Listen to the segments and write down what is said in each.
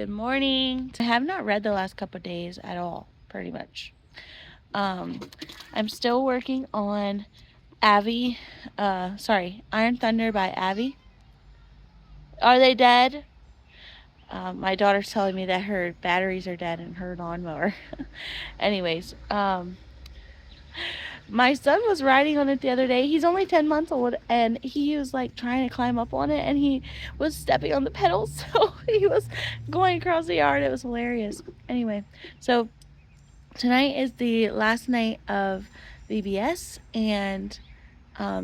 Good morning. I have not read the last couple of days at all, pretty much. I'm still working on Abbie, Iron Thunder by Abbie. Are they dead? My daughter's telling me that her batteries are dead in her lawnmower. Anyways, my son was riding on it the other day. He's only 10 months old, and he was like trying to climb up on it, and he was stepping on the pedals, so he was going across the yard. It was hilarious. Anyway, so tonight is the last night of VBS, and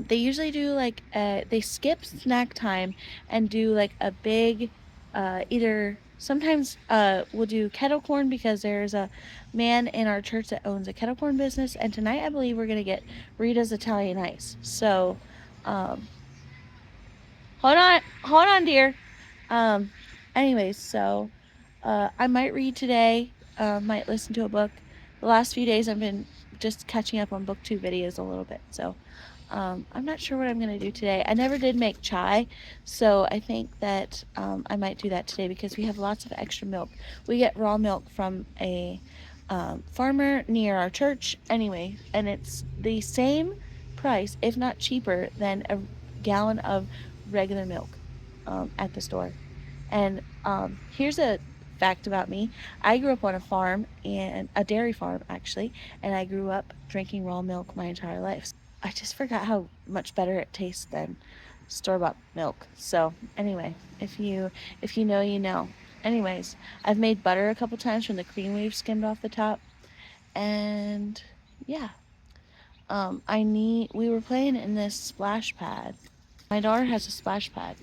they usually do like they skip snack time and do like a big either sometimes we'll do kettle corn because there's a man in our church that owns a kettle corn business, and tonight I believe we're gonna get Rita's Italian Ice. So um, hold on dear. um, Anyways, so I might read today, might listen to a book. The last few days I've been just catching up on booktube videos a little bit, so I'm not sure what I'm going to do today. I never did make chai, so I think that I might do that today because we have lots of extra milk. We get raw milk from a farmer near our church anyway, and it's the same price, if not cheaper, than a gallon of regular milk at the store. And here's a fact about me. I grew up on a farm, and a dairy farm actually, and I grew up drinking raw milk my entire life. I just forgot how much better it tastes than store-bought milk. So anyway, if you know, you know. Anyways, I've made butter a couple times from the cream we've skimmed off the top, and yeah. We were playing in this splash pad. My daughter has a splash pad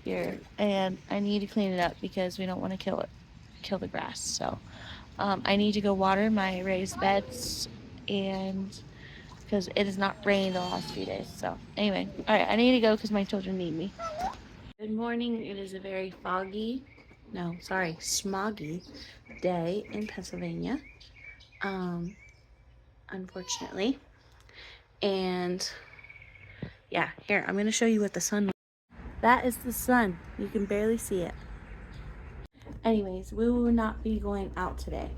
here, and I need to clean it up because we don't want to kill the grass. So I need to go water my raised beds, and because it has not rained the last few days. So anyway, all right, I need to go because my children need me. Good morning. It is a very smoggy day in Pennsylvania, unfortunately. And yeah, here, I'm going to show you what the sun. That is the sun. You can barely see it. Anyways, we will not be going out today.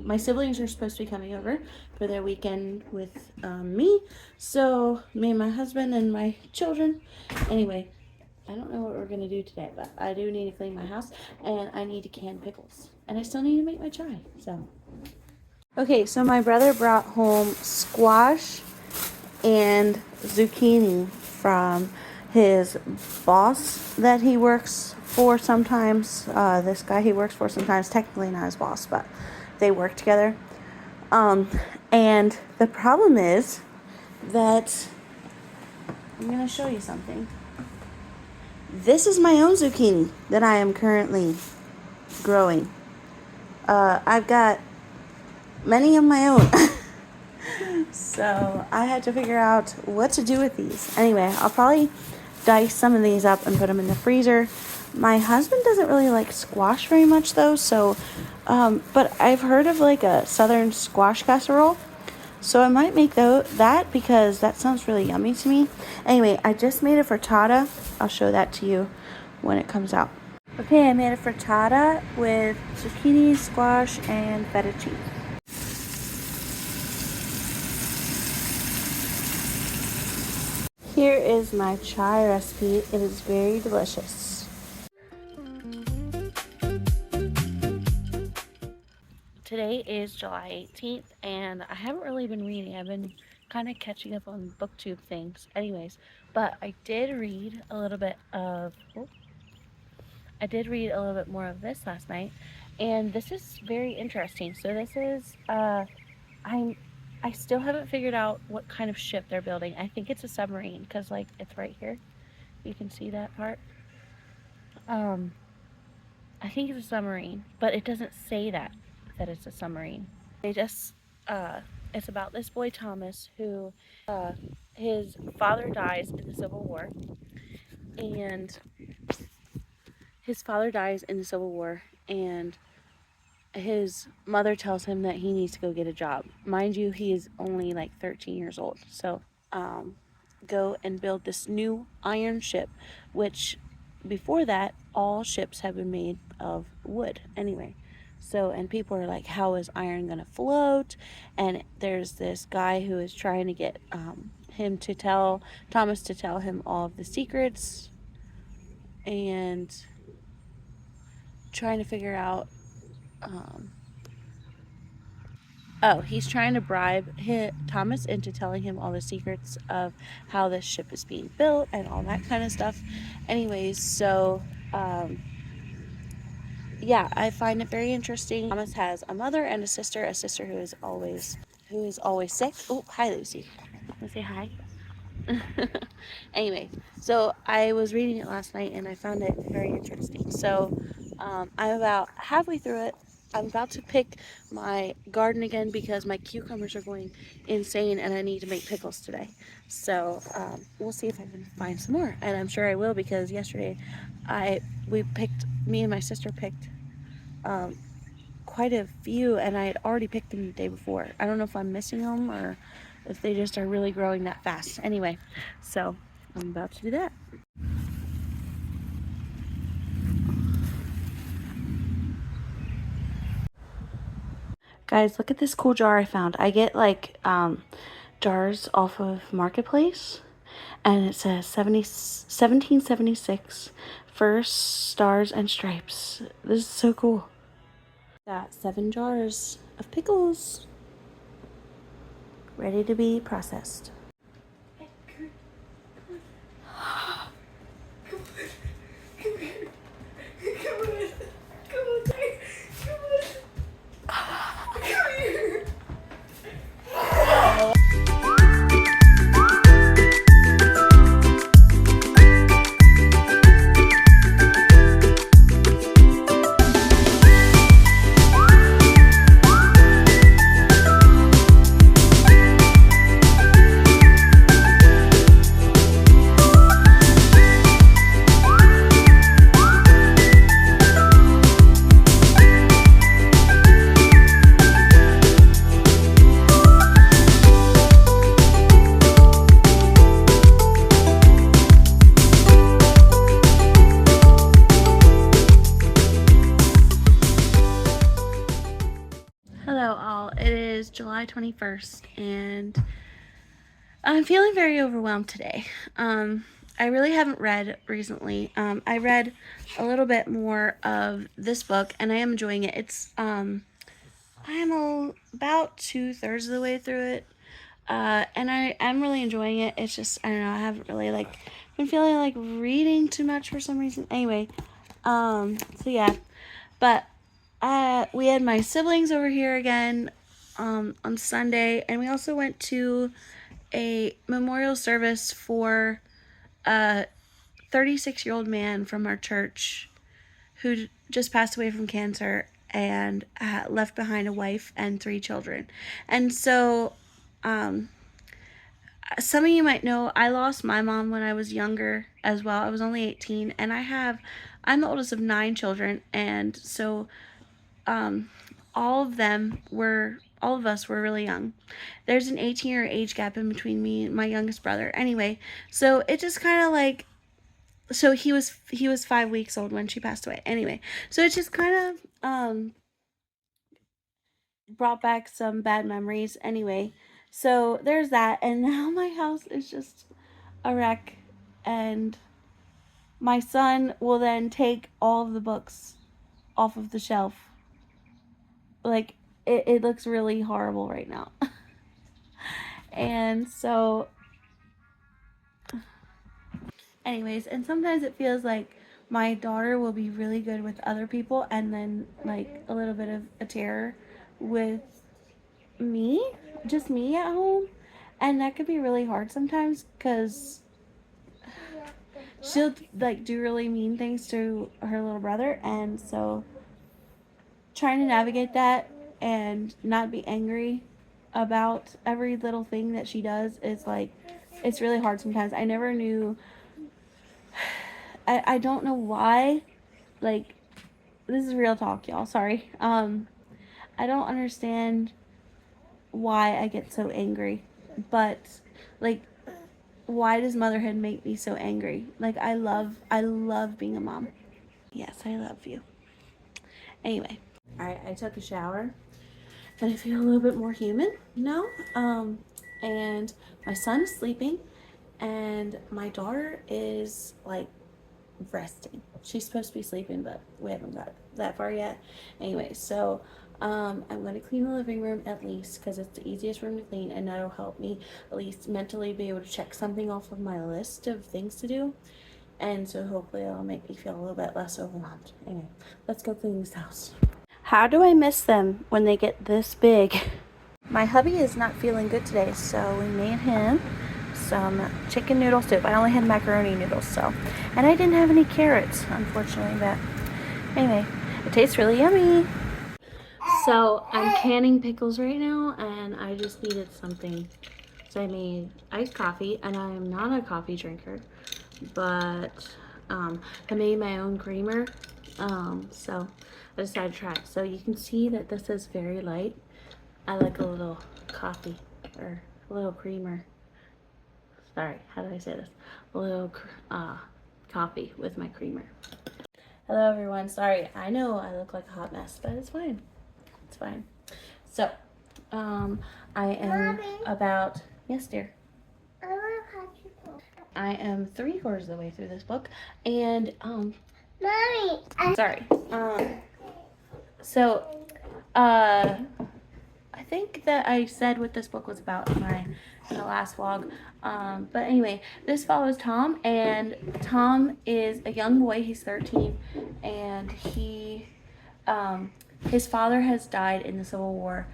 My siblings are supposed to be coming over for their weekend with me. So, me and my husband and my children. Anyway, I don't know what we're going to do today, but I do need to clean my house, and I need to can pickles. And I still need to make my chai, so. Okay, so my brother brought home squash and zucchini from his boss that he works for sometimes. This guy he works for sometimes, technically not his boss, but they work together. And the problem is that I'm going to show you something. This is my own zucchini that I am currently growing. I've got many of my own. So I had to figure out what to do with these. Anyway, I'll probably dice some of these up and put them in the freezer. My husband doesn't really like squash very much though, so but I've heard of like a southern squash casserole, so I might make that because that sounds really yummy to me. Anyway, I just made a frittata. I'll show that to you when it comes out. Okay, I made a frittata with zucchini, squash, and feta cheese. Here is my chai recipe. It is very delicious. Today is July 18th, and I haven't really been reading. I've been kind of catching up on booktube things. Anyways, but I did read a little bit more of this last night, and this is very interesting. So this is I still haven't figured out what kind of ship they're building. I think it's a submarine because like it's right here. You can see that part. I think it's a submarine, but it doesn't say that it's a submarine. They just it's about this boy Thomas who his father dies in the Civil War, and his mother tells him that he needs to go get a job. Mind you, he is only like 13 years old. So go and build this new iron ship, which before that, all ships have been made of wood anyway. So, and people are like, how is iron going to float? And there's this guy who is trying to get him to tell Thomas to tell him all of the secrets, and trying to figure out he's trying to bribe Thomas into telling him all the secrets of how this ship is being built and all that kind of stuff. Anyways, so yeah, I find it very interesting. Thomas has a mother and a sister who is always sick. Oh, hi Lucy. Want to say hi? Anyway, so I was reading it last night and I found it very interesting. So I'm about halfway through it. I'm about to pick my garden again because my cucumbers are going insane and I need to make pickles today. So we'll see if I can find some more, and I'm sure I will, because yesterday me and my sister picked quite a few, and I had already picked them the day before. I don't know if I'm missing them or if they just are really growing that fast. Anyway, so I'm about to do that. Guys, look at this cool jar I found. I get like jars off of Marketplace, and it says 1776 First Stars and Stripes. This is so cool. Got 7 jars of pickles ready to be processed. Hello all, it is July 21st and I'm feeling very overwhelmed today. I really haven't read recently. I read a little bit more of this book and I am enjoying it. It's I am about 2/3 of the way through it, and I'm really enjoying it. It's just, I don't know, I haven't really been feeling like reading too much for some reason. Anyway, so yeah, but we had my siblings over here again on Sunday, and we also went to a memorial service for a 36-year-old man from our church who just passed away from cancer and left behind a wife and 3 children. And so some of you might know I lost my mom when I was younger as well. I was only 18, and I'm the oldest of 9 children, and so all of us were really young. There's an 18-year age gap in between me and my youngest brother. Anyway, so it just kind of so he was 5 weeks old when she passed away. Anyway, so it just kind of brought back some bad memories. Anyway, so there's that, and now my house is just a wreck, and my son will then take all of the books off of the shelf. Like, it looks really horrible right now. And so anyways, and sometimes it feels like my daughter will be really good with other people and then like a little bit of a terror with me, just me at home, and that could be really hard sometimes because she'll do really mean things to her little brother, and so trying to navigate that and not be angry about every little thing that she does is it's really hard sometimes. I never knew, I don't know why, this is real talk, y'all, sorry. I don't understand why I get so angry, but why does motherhood make me so angry? Like, I love being a mom. Yes, I love you. Anyway, all right, I took a shower and I feel a little bit more human, you know? And my son is sleeping and my daughter is like resting. She's supposed to be sleeping, but we haven't got that far yet. Anyway, so I'm going to clean the living room at least because it's the easiest room to clean, and that'll help me at least mentally be able to check something off of my list of things to do. And so hopefully it'll make me feel a little bit less overwhelmed. Anyway, let's go clean this house. How do I miss them when they get this big? My hubby is not feeling good today, so we made him some chicken noodle soup. I only had macaroni noodles, so. And I didn't have any carrots, unfortunately, but anyway, it tastes really yummy. So I'm canning pickles right now, and I just needed something. So I made iced coffee, and I am not a coffee drinker, but I made my own creamer, so I decided to try it. So you can see that this is very light. I like a little coffee, or a little creamer. Sorry, how did I say this? A little coffee with my creamer. Hello everyone, sorry, I know I look like a hot mess, but it's fine. It's fine. So, I am about, yes dear. I am 3/4 of the way through this book, and Mommy, sorry. So, I think that I said what this book was about in the last vlog. But anyway, this follows Tom, and Tom is a young boy. He's 13, and his father has died in the Civil War,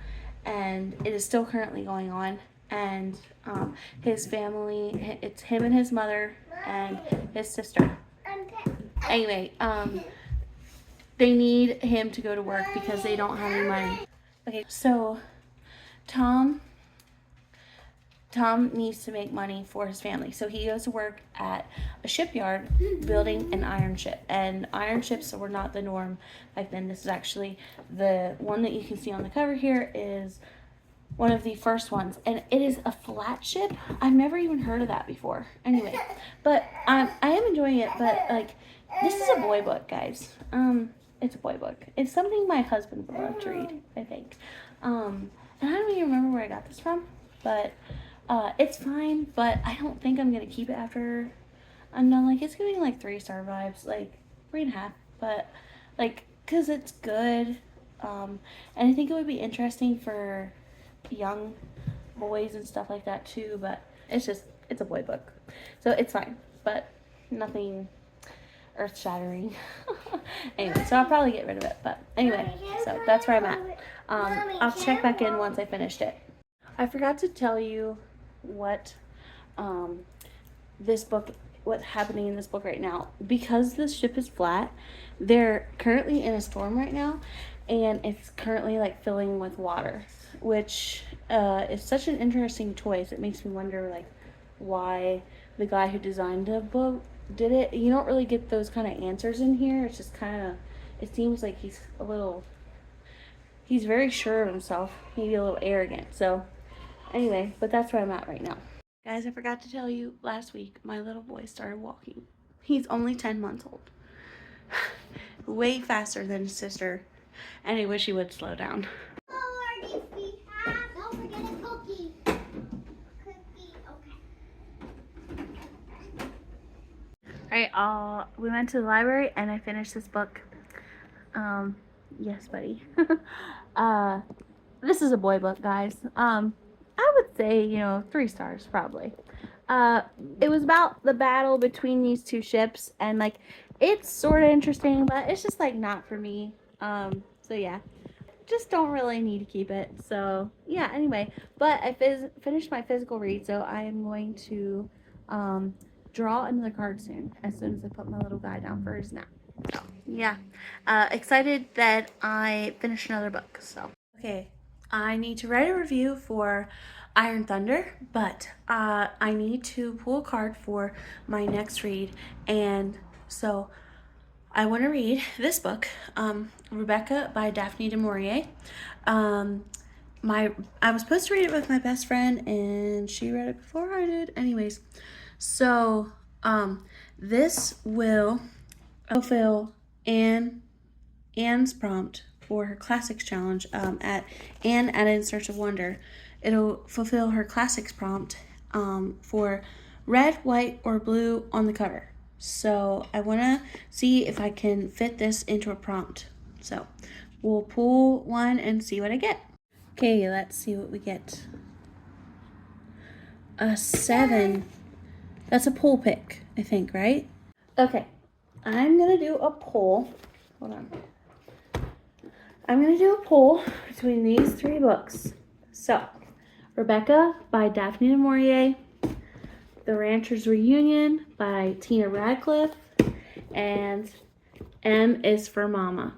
and it is still currently going on. And his family, it's him and his mother and his sister. Anyway, they need him to go to work because they don't have any money. Okay, so Tom needs to make money for his family. So he goes to work at a shipyard building an iron ship. And iron ships were not the norm back then. This is actually the one that you can see on the cover here is one of the first ones. And it is a flat ship. I've never even heard of that before. Anyway, but I am enjoying it. But like, this is a boy book, guys. It's a boy book. It's something my husband would love to read, I think. And I don't even remember where I got this from, but it's fine, but I don't think I'm gonna keep it after I'm done. Like, it's giving like 3-star vibes, like 3.5, but like, cause it's good. And I think it would be interesting for young boys and stuff like that too, but it's a boy book. So it's fine, but nothing earth-shattering. Anyway, so I'll probably get rid of it, but anyway, so that's where I'm at. I'll check back in once I finished it. I forgot to tell you what what's happening in this book right now. Because this ship is flat, they're currently in a storm right now, and it's currently like filling with water, which is such an interesting choice. It makes me wonder like why the guy who designed the book did it. You don't really get those kind of answers in here. It's just kind of, it seems like he's very sure of himself, maybe a little arrogant. So anyway, but that's where I'm at right now. Guys, I forgot to tell you, last week my little boy started walking. He's only 10 months old. Way faster than his sister, and I wish he would slow down. Don't forget a cookie. Alright, we went to the library and I finished this book. Yes, buddy. This is a boy book, guys. I would say, 3 stars, probably. It was about the battle between these two ships, and, like, it's sort of interesting, but it's just, like, not for me. So, yeah. Just don't really need to keep it. So, yeah, anyway. But I finished my physical read, so I am going to, draw another card soon as I put my little guy down for his nap. So, yeah. Excited that I finished another book, so. Okay, I need to write a review for Iron Thunder, but I need to pull a card for my next read, and so I want to read this book, Rebecca by Daphne du Maurier. I was supposed to read it with my best friend, and she read it before I did. Anyways, So this will fulfill Anne's prompt for her classics challenge at Anne at In Search of Wonder. It'll fulfill her classics prompt for red, white, or blue on the cover. So I want to see if I can fit this into a prompt. So we'll pull one and see what I get. Okay, let's see what we get. A 7. That's a pull pick, I think, right? Okay, I'm gonna do a poll. Hold on. I'm gonna do a poll between these 3 books. So, Rebecca by Daphne du Maurier, The Rancher's Reunion by Tina Radcliffe, and M is for Mama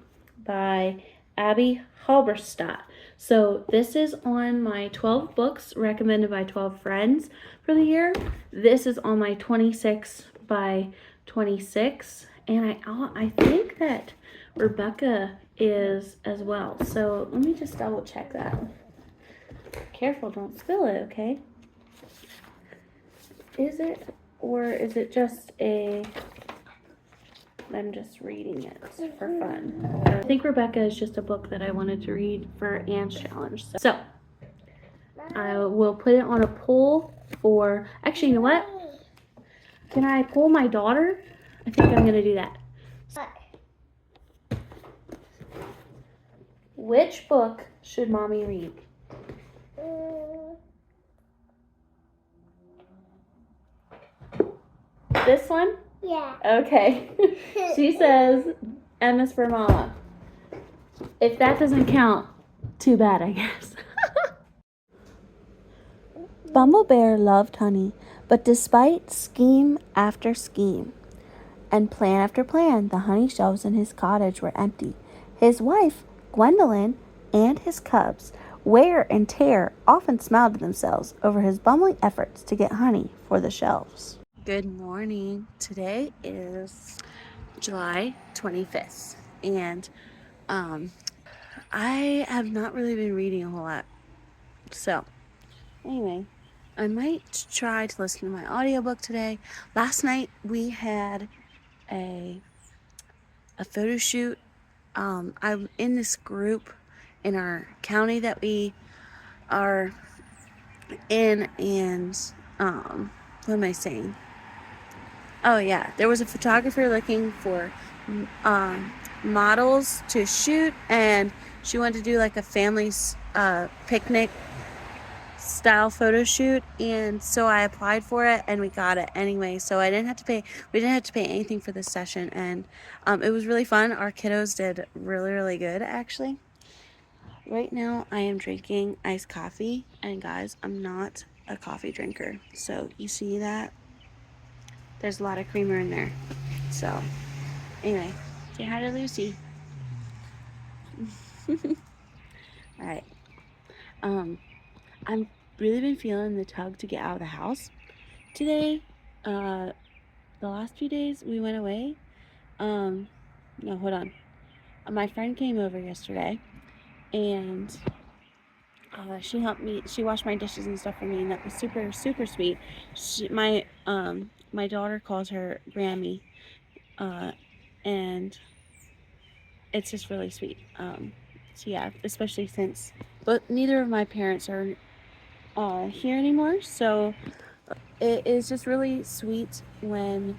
by Abbie Halberstadt. So this is on my 12 books recommended by 12 friends for the year. This is on my 26 by 26, and I think that Rebecca is as well. So let me just double check that. Careful, don't spill it, okay? Is it, or is it just I'm just reading it for fun. I think Rebecca is just a book that I wanted to read for Anne's challenge. So I will put it on a poll for, actually, you know what? Can I poll my daughter? I think I'm going to do that. Which book should Mommy read? This one? Yeah. Okay. She says M is for Mama. If that doesn't count, too bad, I guess. Bumble Bear loved honey, but despite scheme after scheme and plan after plan, the honey shelves in his cottage were empty. His wife, Gwendolyn, and his cubs, Wear and Tear, often smiled to themselves over his bumbling efforts to get honey for the shelves. Good morning. Today is July 25th, and I have not really been reading a whole lot. So, anyway, I might try to listen to my audiobook today. Last night we had a photo shoot. I'm in this group in our county that we are in, and what am I saying? Oh yeah, there was a photographer looking for models to shoot, and she wanted to do like a family's picnic style photo shoot, and so I applied for it and we got it anyway. So we didn't have to pay anything for this session, and it was really fun. Our kiddos did really good, actually. Right now I am drinking iced coffee, and guys, I'm not a coffee drinker, so you see that there's a lot of creamer in there. So anyway, say hi to Lucy. All right. I'm really been feeling the tug to get out of the house today. The last few days we went away. No, hold on. My friend came over yesterday, and she helped me. She washed my dishes and stuff for me, and that was super sweet. My daughter calls her Grammy, and it's just really sweet. So yeah, especially since, but neither of my parents are here anymore, so it is just really sweet when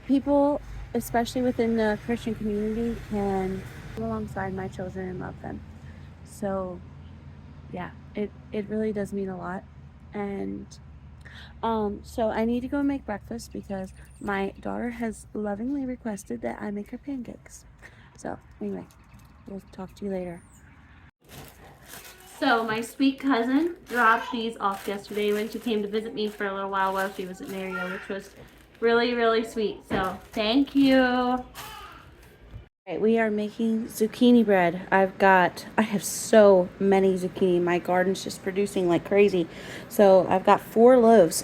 people, especially within the Christian community, can come alongside my children and love them. So yeah, it really does mean a lot. And so I need to go make breakfast because my daughter has lovingly requested that I make her pancakes. So anyway, we'll talk to you later. So my sweet cousin dropped these off yesterday when she came to visit me for a little while she was at Mario, which was really sweet. So thank you. Right, we are making zucchini bread. I have so many zucchini. My garden's just producing like crazy. So I've got 4 loaves.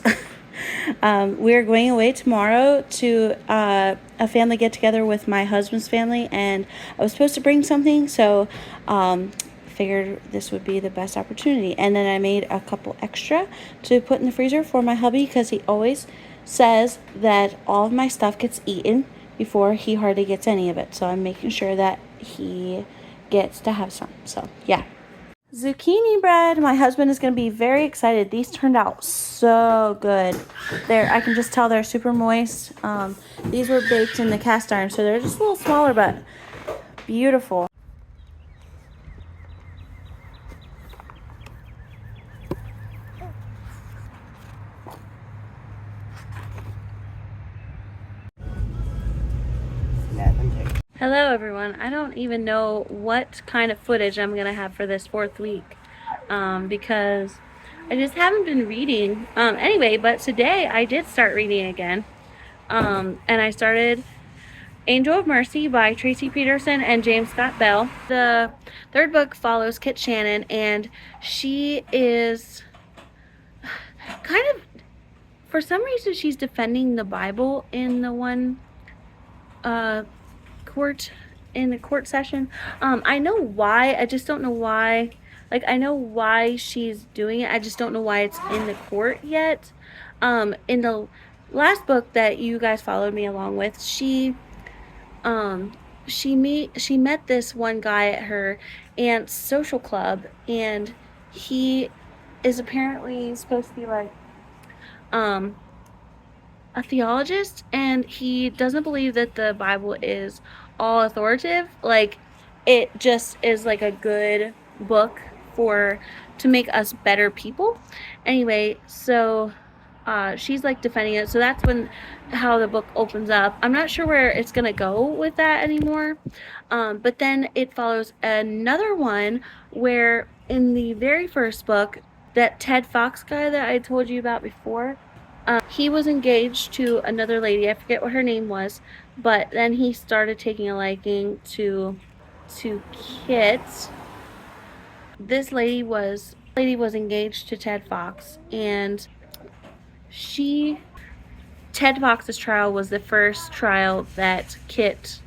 We're going away tomorrow to a family get together with my husband's family, and I was supposed to bring something, so figured this would be the best opportunity. And then I made a couple extra to put in the freezer for my hubby, because he always says that all of my stuff gets eaten before he hardly gets any of it. So I'm making sure that he gets to have some. So yeah. Zucchini bread. My husband is going to be very excited. These turned out so good. I can just tell they're super moist. These were baked in the cast iron, so they're just a little smaller, but beautiful. Hello everyone. I don't even know what kind of footage I'm going to have for this 4th week because I just haven't been reading. Anyway, but today I did start reading again. And I started Angel of Mercy by Tracie Peterson and James Scott Bell. The 3rd book follows Kit Shannon, and she is kind of, for some reason, she's defending the Bible in the one court session. I know why, I just don't know why. Like, I know why she's doing it, I just don't know why it's in the court yet. In the last book that you guys followed me along with, she met this one guy at her aunt's social club, and he is apparently supposed to be like a theologist, and he doesn't believe that the Bible is all authoritative. Like, it just is like a good book to make us better people. Anyway, so she's like defending it, so that's how the book opens up. I'm not sure where it's gonna go with that anymore, but then it follows another one where in the very first book, that Ted Fox guy that I told you about before, he was engaged to another lady. I forget what her name was, but then he started taking a liking to Kit. This lady was engaged to Ted Fox, and Ted Fox's trial was the first trial that Kit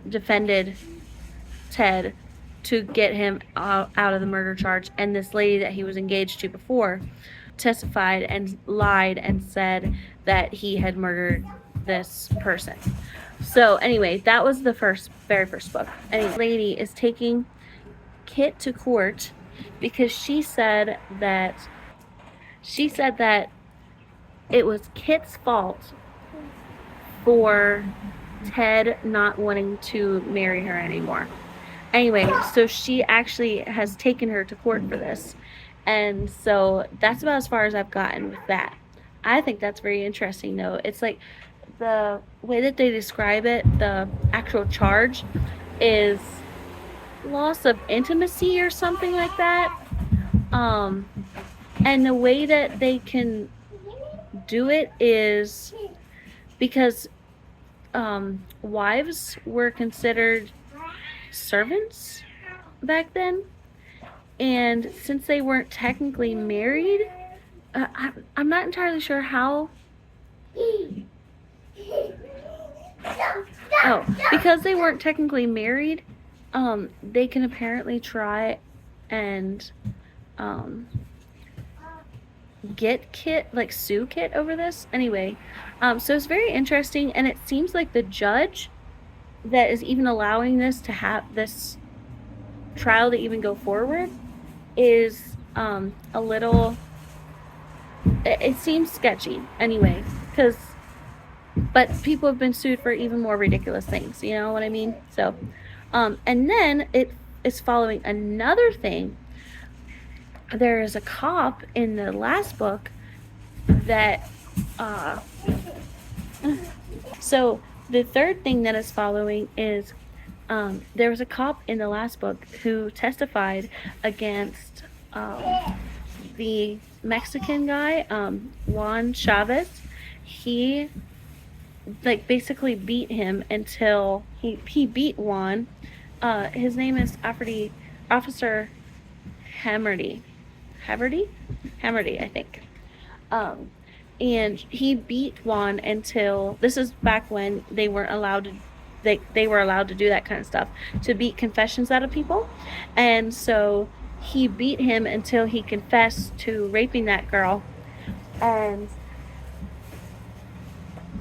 defended Ted to get him out of the murder charge. And this lady that he was engaged to before testified and lied and said that he had murdered this person. So anyway, that was the very first book. And the lady is taking Kit to court because she said that it was Kit's fault for Ted not wanting to marry her anymore. Anyway, so she actually has taken her to court for this. And so that's about as far as I've gotten with that. I think that's very interesting, though. It's like the way that they describe it, the actual charge is loss of intimacy or something like that. And the way that they can do it is because wives were considered servants back then, and since they weren't technically married, I'm not entirely sure how. Because they weren't technically married, they can apparently try and get Kit, like sue Kit over this. Anyway, so it's very interesting, and it seems like the judge that is even allowing this to have this trial to even go forward is a little, it seems sketchy anyway, but people have been sued for even more ridiculous things, you know what I mean? So and then it is following another thing. There is a cop in the last book that so the third thing that is following is there was a cop in the last book who testified against the Mexican guy, Juan Chavez. He basically beat him until he beat Juan. His name is Officer Hamerty, I think. And he beat Juan until, this is back when they weren't allowed to, they were allowed to do that kind of stuff, to beat confessions out of people. And so he beat him until he confessed to raping that girl. And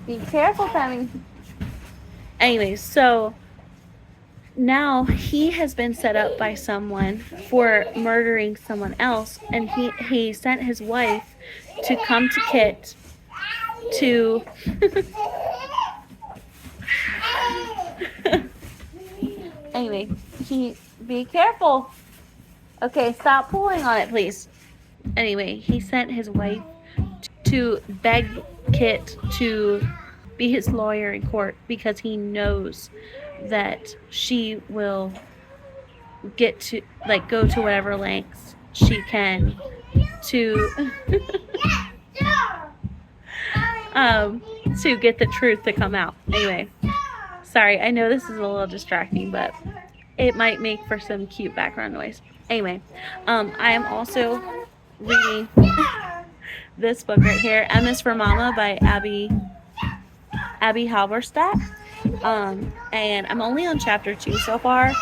be careful, Tammy. Anyways, so now he has been set up by someone for murdering someone else, and he sent his wife to come to Kit to anyway, be careful. Okay, stop pulling on it, please. Anyway, he sent his wife to beg Kit to be his lawyer in court because he knows that she will get to go to whatever lengths she can to to get the truth to come out. Anyway, sorry, I know this is a little distracting, but it might make for some cute background noise. Anyway, I am also reading this book right here, M is for Mama by Abbie Halberstadt. And I'm only on chapter 2 so far.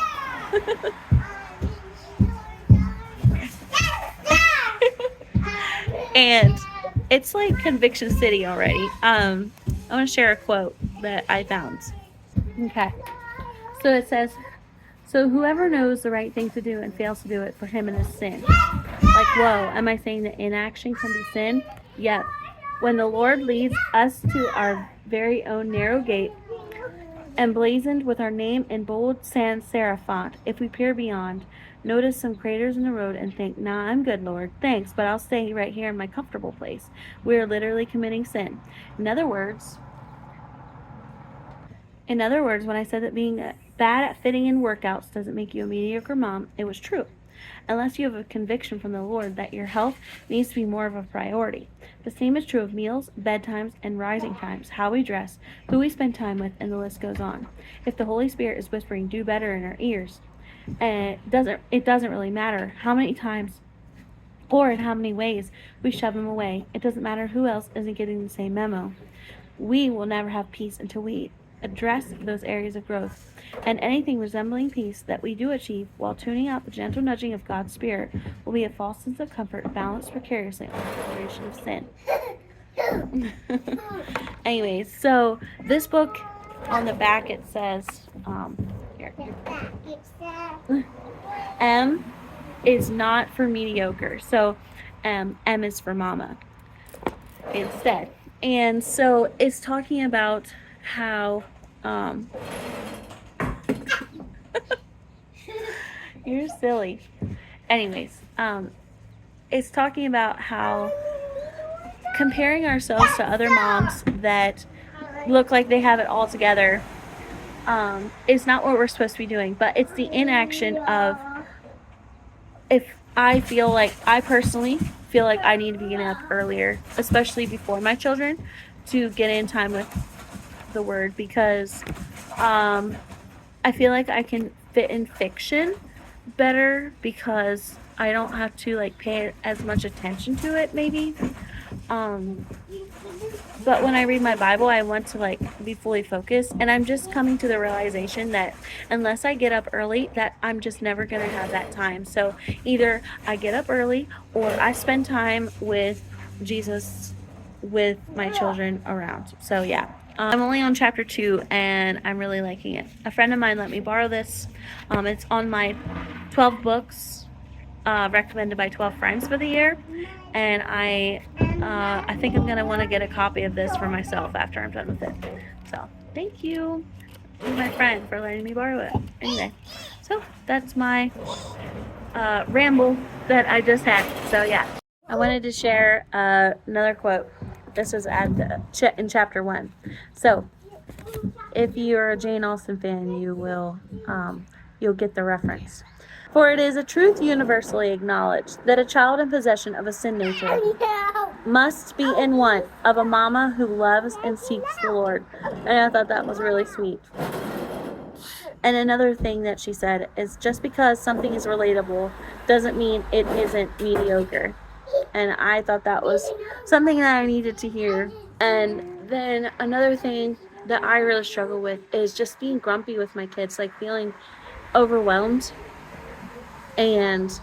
And it's like Conviction City already. I want to share a quote that I found. Okay. So it says, so whoever knows the right thing to do and fails to do it, for him it is sin. Like, whoa, am I saying that inaction can be sin? Yep. When the Lord leads us to our very own narrow gate, emblazoned with our name in bold sans serif font, if we peer beyond, notice some craters in the road and think, nah, I'm good, Lord, thanks, but I'll stay right here in my comfortable place. We are literally committing sin. In other words, when I said that being bad at fitting in workouts doesn't make you a mediocre mom, it was true. Unless you have a conviction from the Lord that your health needs to be more of a priority. The same is true of meals, bedtimes, and rising times, how we dress, who we spend time with, and the list goes on. If the Holy Spirit is whispering, do better in our ears, and it doesn't really matter how many times or in how many ways we shove him away. It doesn't matter who else isn't getting the same memo. We will never have peace until we address those areas of growth, and anything resembling peace that we do achieve while tuning out the gentle nudging of God's Spirit will be a false sense of comfort balanced precariously on the exploration of sin. Anyways, so this book, on the back it says, here. M is not for mediocre, so M is for Mama instead. And so it's talking about how you're silly. Anyways, it's talking about how comparing ourselves to other moms that look like they have it all together is not what we're supposed to be doing, but it's the inaction of, if I personally feel like I need to be getting up earlier, especially before my children, to get in time with the word, because I feel like I can fit in fiction better because I don't have to pay as much attention to it maybe. But when I read my Bible, I want to be fully focused, and I'm just coming to the realization that unless I get up early, that I'm just never gonna have that time. So either I get up early or I spend time with Jesus with my children around. So yeah, I'm only on chapter 2 and I'm really liking it. A friend of mine let me borrow this. It's on my 12 books recommended by 12 friends for the year, and I think I'm gonna want to get a copy of this for myself after I'm done with it. So thank you to my friend for letting me borrow it. Anyway, so that's my ramble that I just had. So yeah, I wanted to share another quote. This was in chapter 1. So if you're a Jane Austen fan, you'll get the reference. For it is a truth universally acknowledged that a child in possession of a sin nature must be in want of a mama who loves and seeks the Lord. And I thought that was really sweet. And another thing that she said is, just because something is relatable doesn't mean it isn't mediocre. And I thought that was something that I needed to hear. And then another thing that I really struggle with is just being grumpy with my kids, feeling overwhelmed and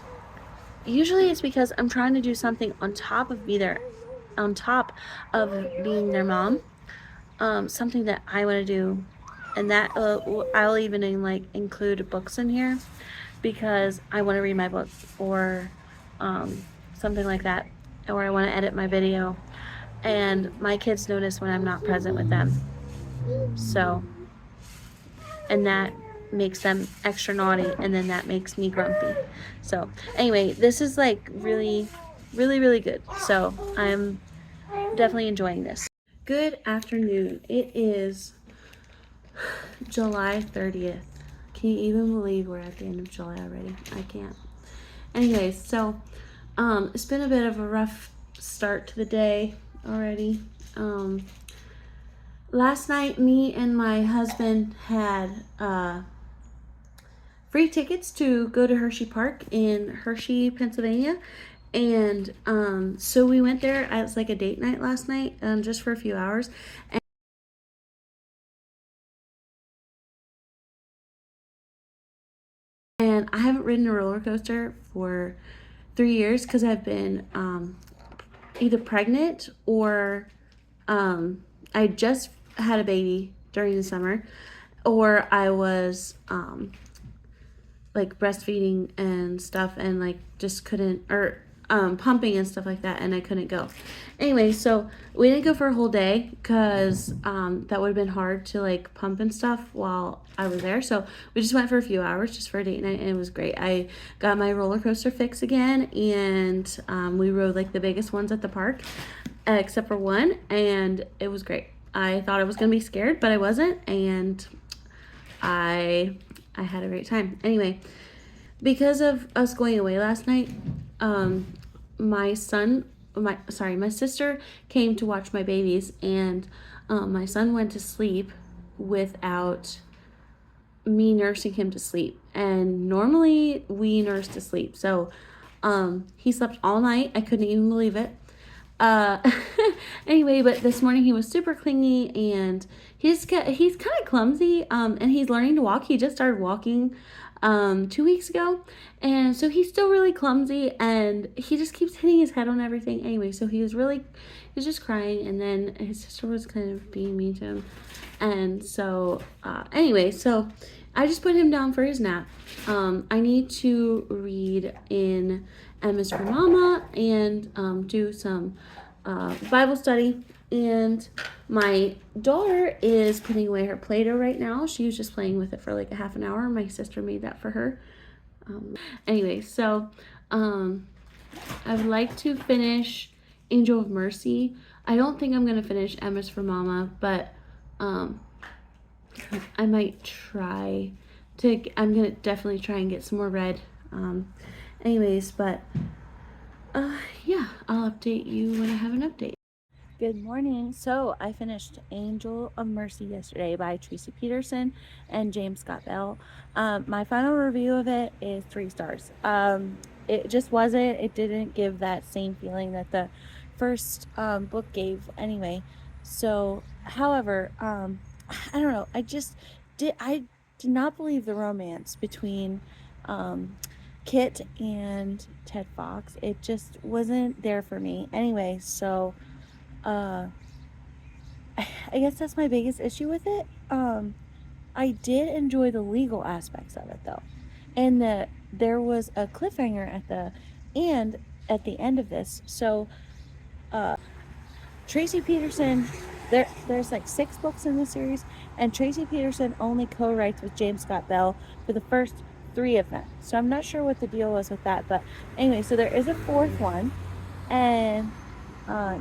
usually it's because I'm trying to do something on top of being their mom, something that I want to do, and that I'll even include books in here because I want to read my book, or something like that, or I want to edit my video, and my kids notice when I'm not present with them. So, and that makes them extra naughty, and then that makes me grumpy. So anyway, this is like really, really, really good. So I'm definitely enjoying this. Good afternoon. It is July 30th. Can you even believe we're at the end of July already? I can't. Anyways, so it's been a bit of a rough start to the day already. Last night, me and my husband had free tickets to go to Hershey Park in Hershey, Pennsylvania. And so we went there as like a date night last night, just for a few hours. And I haven't ridden a roller coaster for 3 years because I've been either pregnant or I just had a baby during the summer, or I was like breastfeeding and stuff, and like just couldn't, or pumping and stuff like that, and I couldn't go. Anyway, so we didn't go for a whole day because that would have been hard to like pump and stuff while I was there. So we just went for a few hours just for a date night, and it was great. I got my roller coaster fix again, and we rode like the biggest ones at the park, except for one, and it was great. I thought I was gonna be scared, but I wasn't, and I had a great time. Anyway, because of us going away last night, my sister came to watch my babies, and my son went to sleep without me nursing him to sleep. And normally we nurse to sleep. So he slept all night. I couldn't even believe it. Anyway, but this morning he was super clingy, and he's kind of clumsy, and he's learning to walk. He just started walking 2 weeks ago, and so he's still really clumsy, and he just keeps hitting his head on everything. Anyway, so he was just crying, and then his sister was kind of being mean to him, and so anyway, so I just put him down for his nap. I need to read in M is for Mama, and do some Bible study. And my daughter is putting away her Play-Doh right now. She was just playing with it for like a half an hour. My sister made that for her. Anyway, so I would like to finish Angel of Mercy. I don't think I'm going to finish M is for Mama, but I might try to. I'm going to definitely try and get some more read. Anyways, but yeah, I'll update you when I have an update. Good morning. So I finished Angel of Mercy yesterday by Tracie Peterson and James Scott Bell. My final review of it is 3 stars. It just wasn't. It didn't give that same feeling that the first book gave anyway. So, however, I don't know. I did not believe the romance between Kit and Ted Fox. It just wasn't there for me. Anyway, so I guess that's my biggest issue with it. I did enjoy the legal aspects of it though, and there was a cliffhanger at the end of this. So Tracie Peterson, there's like 6 books in the series, and Tracie Peterson only co-writes with James Scott Bell for the first 3 of them. So I'm not sure what the deal was with that, but anyway, so there is a 4th one, and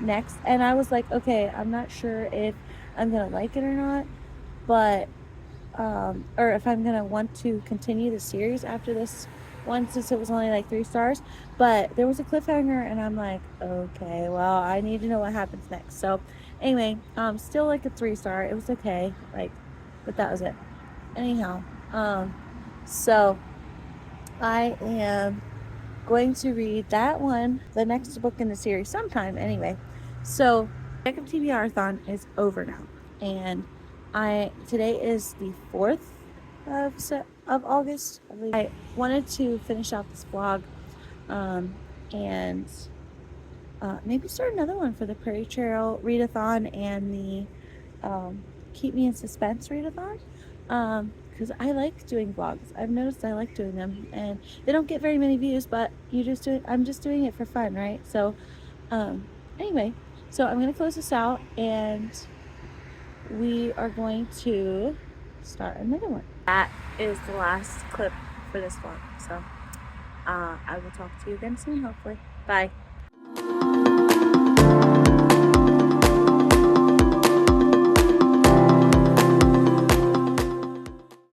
next, and I was like, okay, I'm not sure if I'm gonna like it or not, but or if I'm gonna want to continue the series after this one, since it was only like 3 stars. But there was a cliffhanger, and I'm like, okay, well, I need to know what happens next. So anyway, still like a 3 star. It was okay, like, but that was it. Anyhow, so I am going to read that one, the next book in the series, sometime anyway. So Deck of TBRathon is over now, and today is the 4th of August. I wanted to finish out this vlog And maybe start another one for the Prairie Trail readathon and the Keep Me in Suspense readathon. Because I like doing vlogs. I've noticed I like doing them, and they don't get very many views, but I'm just doing it for fun, right? So anyway, so I'm gonna close this out, and we are going to start another one. That is the last clip for this vlog. So I will talk to you again soon, hopefully. Bye.